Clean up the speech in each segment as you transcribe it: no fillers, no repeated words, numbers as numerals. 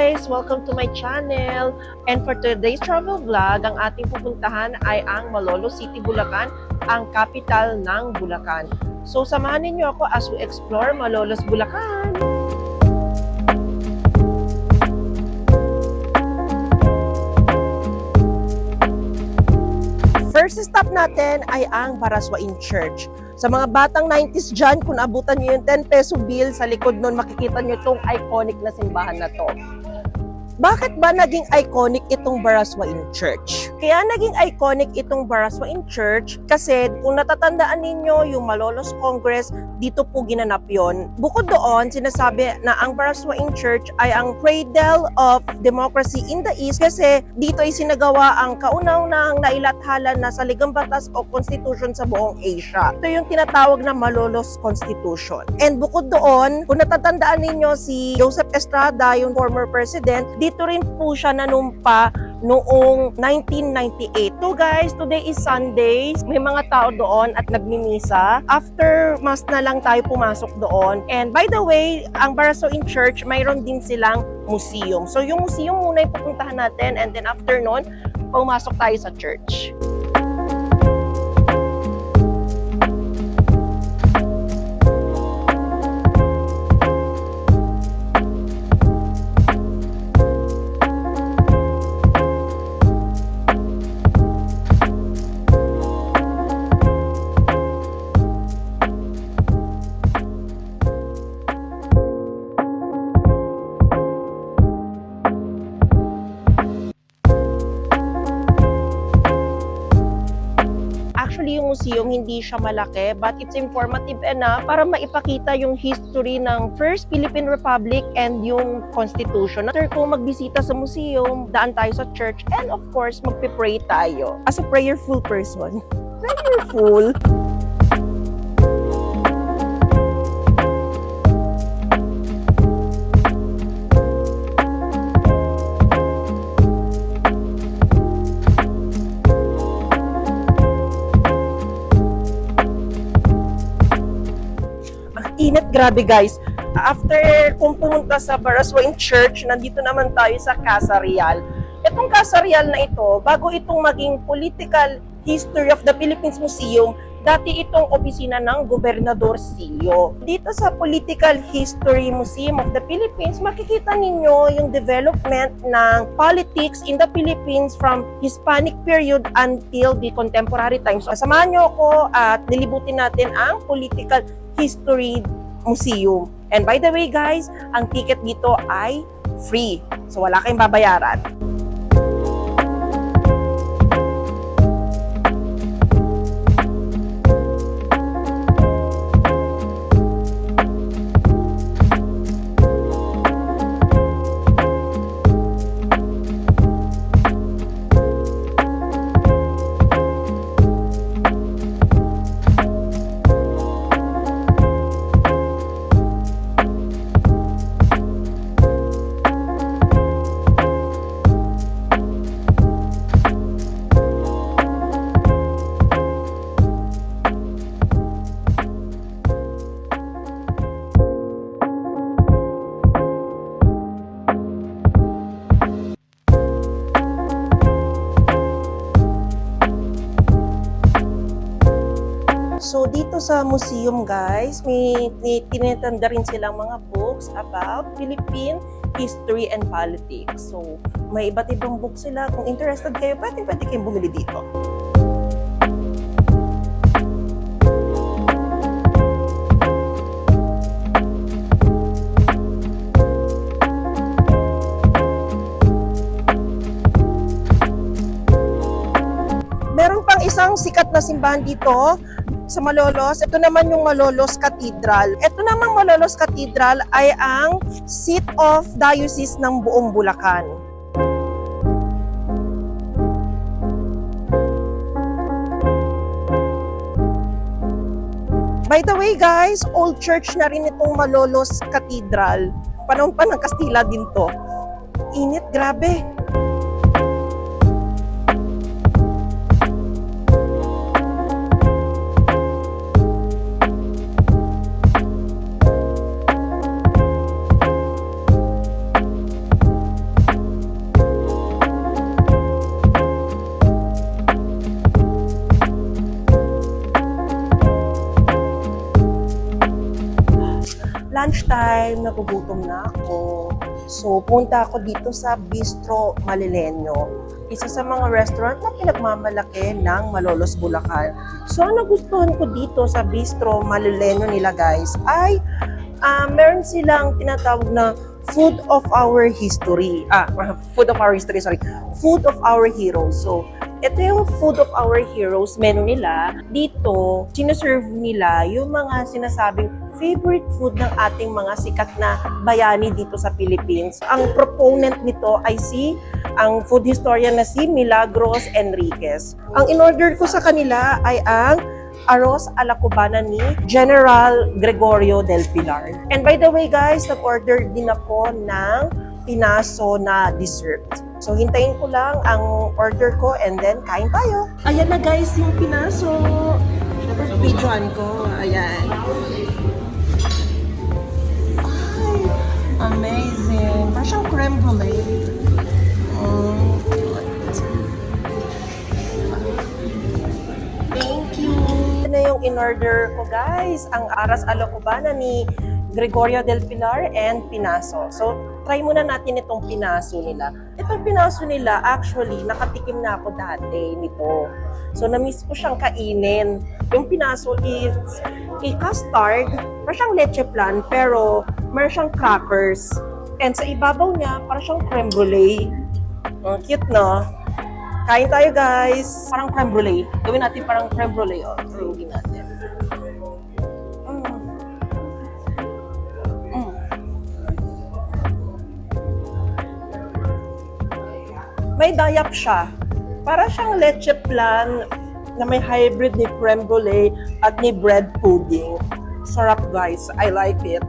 guys! Welcome to my channel. And for today's travel vlog, ang ating pupuntahan ay ang Malolos City, Bulacan, ang capital ng Bulacan. So samahan ninyo ako as we explore Malolos, Bulacan! First stop natin ay ang Baraswain Church. Sa mga batang 90s dyan, kung abutan nyo yung 10 peso bill, sa likod nun makikita nyo itong iconic na simbahan na to. Bakit ba naging iconic itong Baraswain Church? Kaya naging iconic itong Baraswain Church kasi kung natatandaan ninyo yung Malolos Congress, dito po ginanap yon. Bukod doon, sinasabi na ang Baraswain Church ay ang cradle of democracy in the East kasi dito ay sinagawa ang kauna-unahang nailathala na saligang batas o constitution sa buong Asia. Ito yung tinatawag na Malolos Constitution. And bukod doon, kung natatandaan ninyo si Joseph Estrada, yung former president, dito rin po siya nanumpa noong 1998. So guys, today is Sunday. May mga tao doon at nagmimisa. After mass na lang tayo pumasok doon. And by the way, ang Baraswain Church, mayroon din silang museum. So yung museum muna yung pupuntahan natin and then after nun, pumasok tayo sa church. Yung museum hindi siya malaki but it's informative enough para maipakita yung history ng First Philippine Republic and yung Constitution. After kung magbisita sa museum, daan tayo sa church and of course magpe-pray tayo. As a prayerful person. Prayerful? Init, grabe guys. After kung pumunta sa Baraswain Church, nandito naman tayo sa Casa Real. Itong Casa Real na ito, bago itong maging Political History of the Philippines Museum, dati itong opisina ng Gobernador Silio. Dito sa Political History Museum of the Philippines, makikita ninyo yung development ng politics in the Philippines from Hispanic period until the contemporary times. So, samahan nyo ako at nilibutin natin ang Political History Museum. And by the way guys, ang ticket dito ay free. So wala kayong babayaran. So dito sa museum guys, may tinatanda rin silang mga books about Philippine history and politics. So may iba't ibang books sila. Kung interested kayo, pwede kayong bumili dito. Meron pang isang sikat na simbahan dito sa Malolos. Ito naman yung Malolos Cathedral. Ito namang Malolos Cathedral ay ang seat of diocese ng buong Bulacan. By the way guys, old church na rin itong Malolos Cathedral. Panahon pa ng Kastila din to. Init, grabe. nagugutom na ako. So, punta ako dito sa Bistro Malilenyo. Isa sa mga restaurant na pinagmamalaki ng Malolos, Bulacan. So, ang nagustuhan ko dito sa Bistro Malilenyo nila guys ay meron silang tinatawag na Food of Our History. Food of Our History, sorry. Food of Our Heroes. So, ito yung Food of Our Heroes menu nila. Dito, sineserve nila yung mga sinasabing favorite food ng ating mga sikat na bayani dito sa Philippines. Ang proponent nito ay ang food historian na si Milagros Enriquez. Ang in-order ko sa kanila ay ang arroz a la cubana ni General Gregorio del Pilar. And by the way guys, nag-order din ako ng pinaso na dessert. So hintayin ko lang ang order ko and then kain tayo. Ayan na guys yung pinaso. Siyempre videoan ko. Ayan. Ay, amazing. Parang siyang creme brulee. Thank you. Ito na yung in-order ko guys. Ang aras a la cubana ni Gregorio del Pilar and pinaso. So, try muna natin itong pinaso nila. Itong pinaso nila, actually, nakatikim na ako dati nito. So, na-miss ko siyang kainin. Yung pinaso is a custard, parang siyang leche flan, pero meron siyang crackers. And sa ibabaw niya, parang siyang creme brulee. Cute, no? Kain tayo, guys. Parang creme brulee. Gawin natin parang creme brulee. Gawin natin. May dayap siya. Para siyang leche flan na may hybrid ni creme brulee at ni bread pudding. Sarap guys. I like it.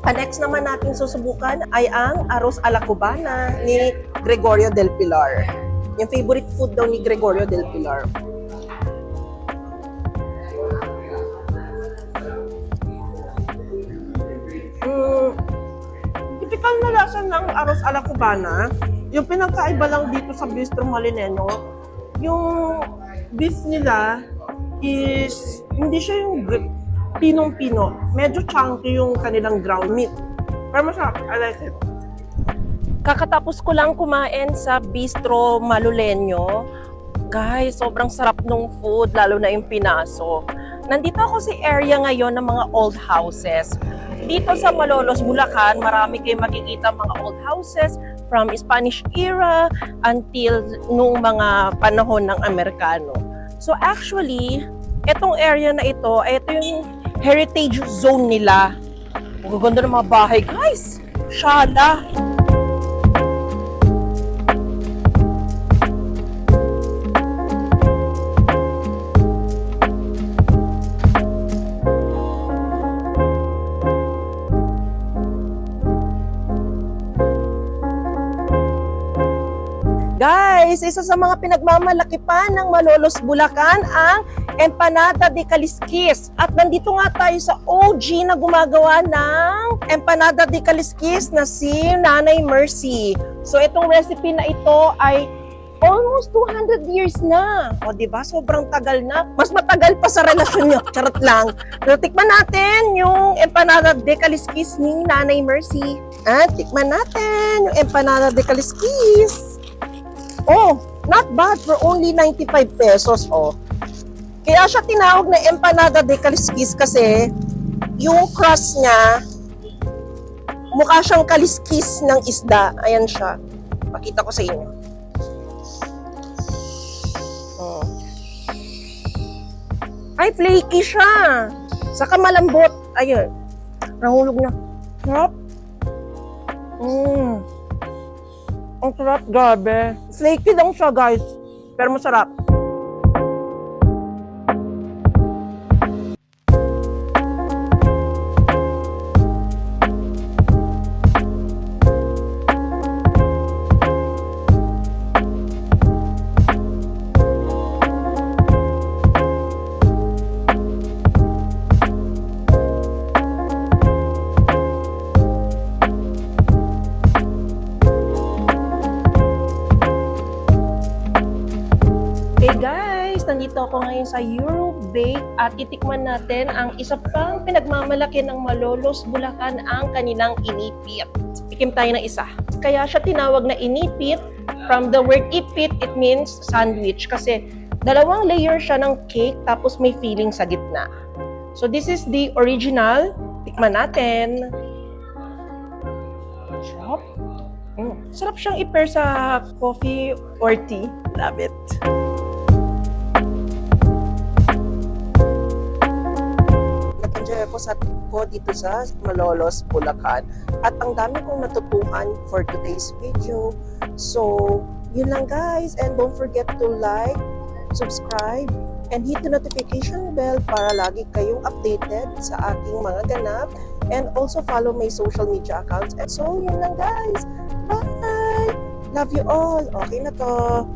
Next naman natin susubukan ay ang arroz a la cubana ni Gregorio del Pilar. Yung favorite food daw ni Gregorio del Pilar. Typical na lasa ng arroz a la cubana. Yung pinagkaiba lang dito sa Bistro Malilenyo, yung beef nila is hindi siya yung pinong-pino. Medyo chunky yung kanilang ground meat. Pero masarap. I like it. Kakatapos ko lang kumain sa Bistro Malilenyo. Guys, sobrang sarap ng food, lalo na yung pinaso. Nandito ako sa area ngayon ng mga old houses. Dito sa Malolos, Bulacan, marami kayong makikita mga old houses from Spanish era until nung mga panahon ng Amerikano. So actually, etong area na ito, ito yung heritage zone nila. Ang ganda ng mga bahay, guys. Shala. Guys, isa sa mga pinagmamalaki pa ng Malolos, Bulacan ang Empanada de Calisquis. At nandito nga tayo sa OG na gumagawa ng Empanada de Calisquis na si Nanay Mercy. So itong recipe na ito ay almost 200 years na. O diba? Sobrang tagal na. Mas matagal pa sa relasyon nyo. Charot lang. Pero tikman natin yung Empanada de Calisquis ni Nanay Mercy. At tikman natin yung Empanada de Calisquis. Oh, not bad for only 95 pesos, oh. Kaya siya tinawag na Empanada de Calisquis kasi yung crust niya mukha siyang kaliskis ng isda. Ayan siya. Pakita ko sa inyo. Oh. Ay, flaky siya. Saka malambot. Ayun. Nahulog na. Sarap. Ang sarap, gabi. Flaky lang siya, guys. Pero masarap. ngayon sa Eurobake at titikman natin ang isa pang pinagmamalaki ng Malolos Bulacan, ang kanilang inipit. Tikim tayo ng isa. Kaya siya tinawag na inipit. From the word ipit, it means sandwich kasi dalawang layer siya ng cake tapos may filling sa gitna. So this is the original. Tikman natin. Sarap. Sarap siyang i-pair sa coffee or tea. Love it. Nag-enjoy ako sa trip ko dito sa Malolos, Bulacan. At ang dami kong natutuhan for today's video. So, yun lang guys. And don't forget to like, subscribe, and hit the notification bell para lagi kayong updated sa aking mga ganap. And also follow my social media accounts. And so, yun lang guys. Bye! Love you all. Okay na to.